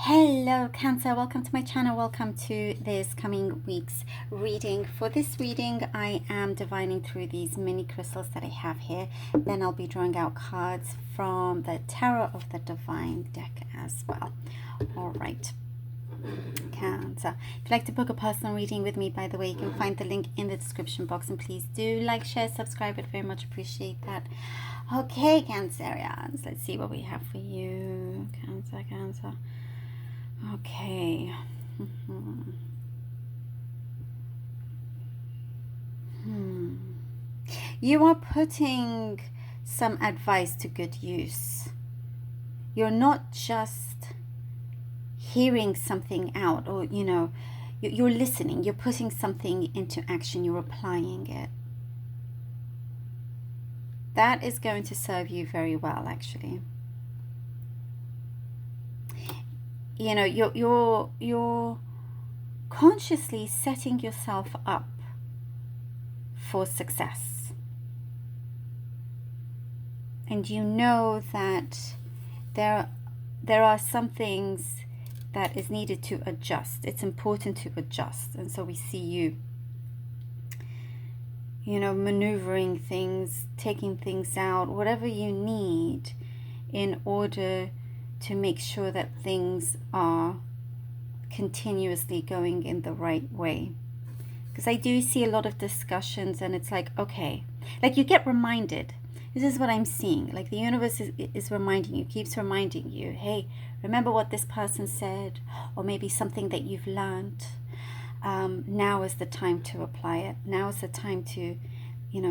Hello Cancer, welcome to my channel. Welcome to this coming week's reading. For this reading, I am divining through these mini crystals that I have here. Then I'll be drawing out cards from the Tarot of the Divine deck as well. All right, Cancer. If you'd like to book a personal reading with me, by the way, you can find the link in the description box. And please do like, share, subscribe. I'd very much appreciate that. Okay, Cancerians, let's see what we have for you. Cancer. Okay. You are putting some advice to good use. You're not just hearing something out, or you're listening. You're putting something into action. You're applying it. That is going to serve you very well, actually. You're consciously setting yourself up for success. And you know that there are some things that is needed to adjust. It's important to adjust. And so we see you, maneuvering things, taking things out, whatever you need in order to make sure that things are continuously going in the right way. Because I do see a lot of discussions, and it's like, okay, like you get reminded. This is what I'm seeing. Like the universe is reminding you, keeps reminding you, hey, remember what this person said, or maybe something that you've learned. Now is the time to apply it. Now is the time to,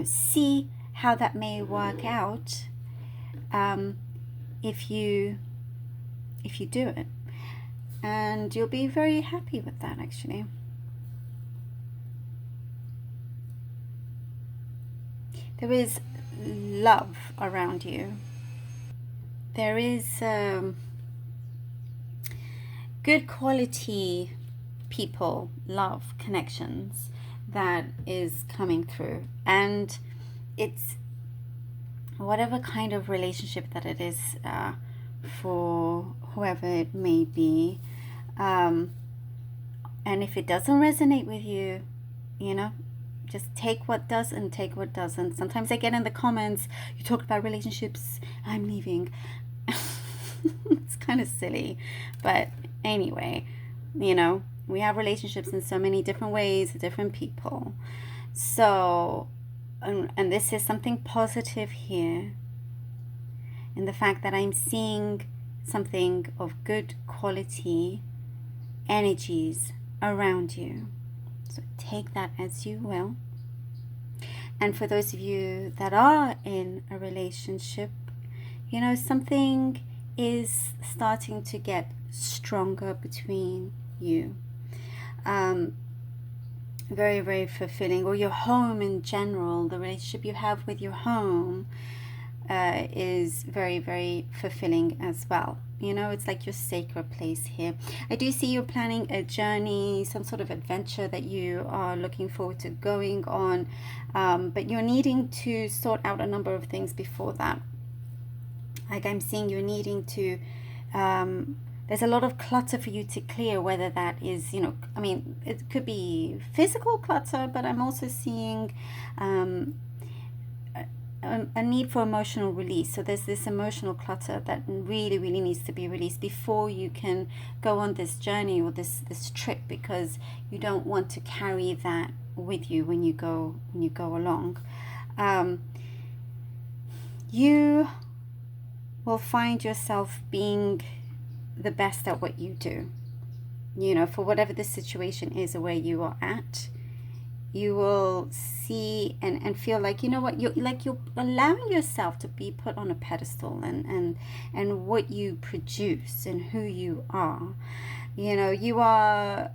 see how that may work out if you do it. And you'll be very happy with that, actually. There is love around you. There is good quality people, love, connections that is coming through. And it's whatever kind of relationship that it is, for whoever it may be, and if it doesn't resonate with you, just take what does and take what doesn't. Sometimes I get in the comments, you talk about relationships, I'm leaving. It's kind of silly, but anyway, we have relationships in so many different ways with different people. So and this is something positive here, in the fact that I'm seeing something of good quality energies around you. So take that as you will. And for those of you that are in a relationship, something is starting to get stronger between you. Very, very fulfilling. Or your home in general, the relationship you have with your home is very, very fulfilling as well. It's like your sacred place here. I do see you planning a journey, some sort of adventure that you are looking forward to going on, but you're needing to sort out a number of things before that. Like I'm seeing you needing to, there's a lot of clutter for you to clear, whether that is, it could be physical clutter, but I'm also seeing a need for emotional release. So there's this emotional clutter that really, really needs to be released before you can go on this journey or this trip, because you don't want to carry that with you when you go along. You will find yourself being the best at what you do. For whatever the situation is or where you are at, you will see and feel like, you're allowing yourself to be put on a pedestal, and what you produce and who you are. You are,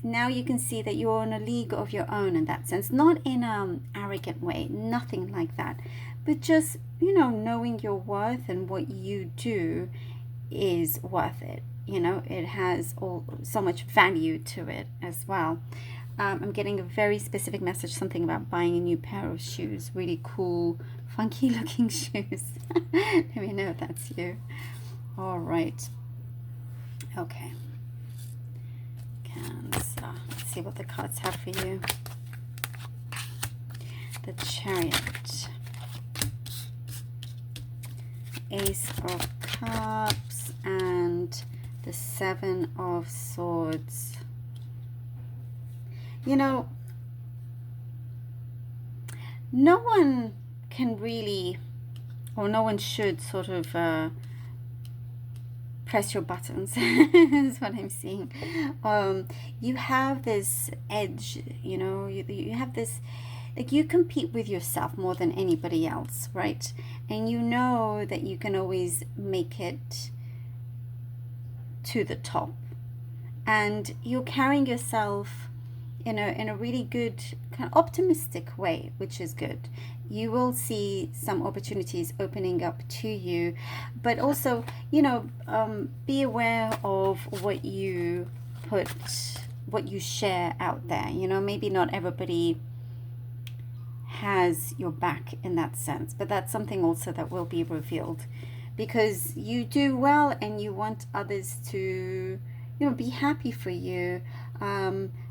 now you can see that you're in a league of your own in that sense, not in an arrogant way, nothing like that, but just, knowing your worth and what you do is worth it. It has so much value to it as well. I'm getting a very specific message, something about buying a new pair of shoes, really cool, funky looking shoes. Let me know if that's you. All right. Okay. Cancer. Let's see what the cards have for you. The Chariot. Ace of Cups and the Seven of Swords. You know, no one can really, or no one should sort of press your buttons. Is what I'm seeing. You have this edge, you know, you have this, like, you compete with yourself more than anybody else, right? And you know that you can always make it to the top. And you're carrying yourself in a really good, kind of optimistic way, which is good. You will see some opportunities opening up to you, but also, you know, be aware of what you put, what you share out there. You know, maybe not everybody has your back in that sense, but that's something also that will be revealed, because you do well and you want others to, you know, be happy for you,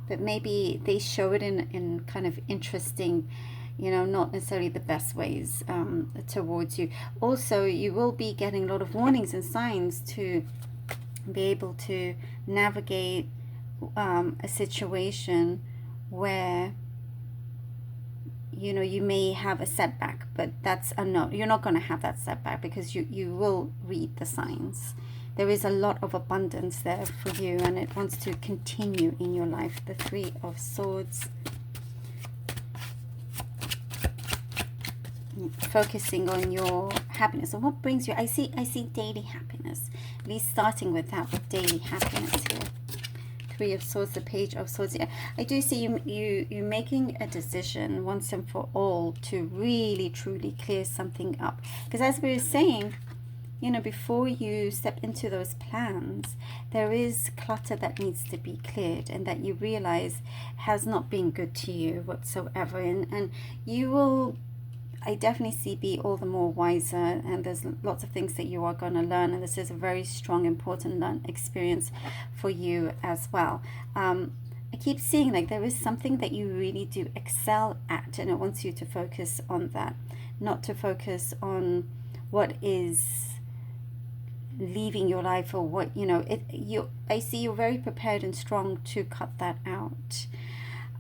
but maybe they show it in kind of interesting, you know, not necessarily the best ways towards you. Also, you will be getting a lot of warnings and signs to be able to navigate a situation where, you know, you may have a setback, but that's a no. You're not going to have that setback because you will read the signs. There is a lot of abundance there for you, and it wants to continue in your life. The Three of Swords. Focusing on your happiness. And what brings you? I see daily happiness. At least starting with that, with daily happiness here. Three of Swords, the Page of Swords. Yeah, I do see you making a decision once and for all to really truly clear something up. Because as we were saying, you know, before you step into those plans, there is clutter that needs to be cleared and that you realize has not been good to you whatsoever. And you will, I definitely see, be all the more wiser, and there's lots of things that you are going to learn, and this is a very strong, important experience for you as well. I keep seeing like there is something that you really do excel at, and it wants you to focus on that, not to focus on what is leaving your life, or what, you know, I see you're very prepared and strong to cut that out.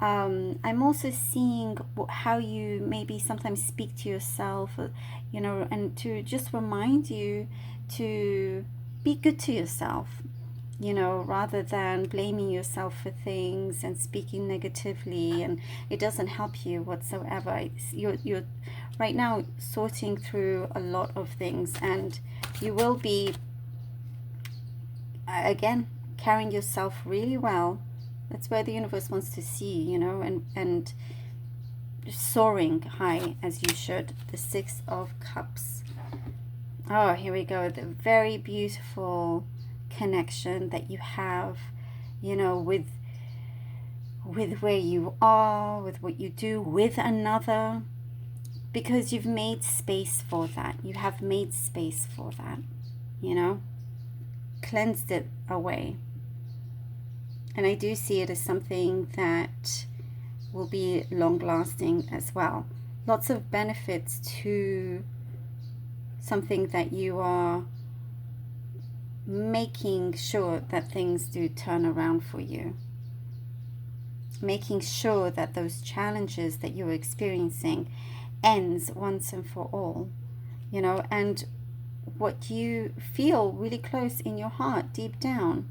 I'm also seeing how you maybe sometimes speak to yourself, you know, and to just remind you to be good to yourself, you know, rather than blaming yourself for things and speaking negatively, and it doesn't help you whatsoever. You're right now sorting through a lot of things, and you will be, again, carrying yourself really well. That's where the universe wants to see, you know, and soaring high as you should. The Six of Cups. Oh, here we go. The very beautiful connection that you have, you know, with where you are, with what you do with another, because you've made space for that. You have made space for that, you know, cleansed it away. And I do see it as something that will be long-lasting as well. Lots of benefits to something that you are making sure that things do turn around for you. Making sure that those challenges that you're experiencing ends once and for all, you know, and what you feel really close in your heart, deep down,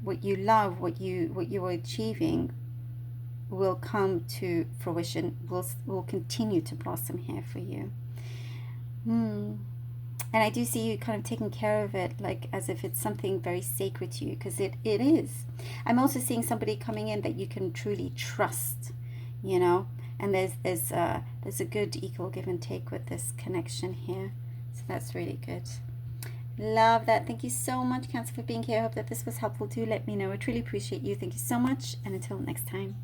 what you love, what you are achieving, will come to fruition, will continue to blossom here for you. And I do see you kind of taking care of it, like as if it's something very sacred to you, because it is. I'm also seeing somebody coming in that you can truly trust, you know, and there's a good equal give and take with this connection here, so that's really good. Love that. Thank you so much, Cancer, for being here. I hope that this was helpful. Do let me know. I truly appreciate you. Thank you so much, and until next time.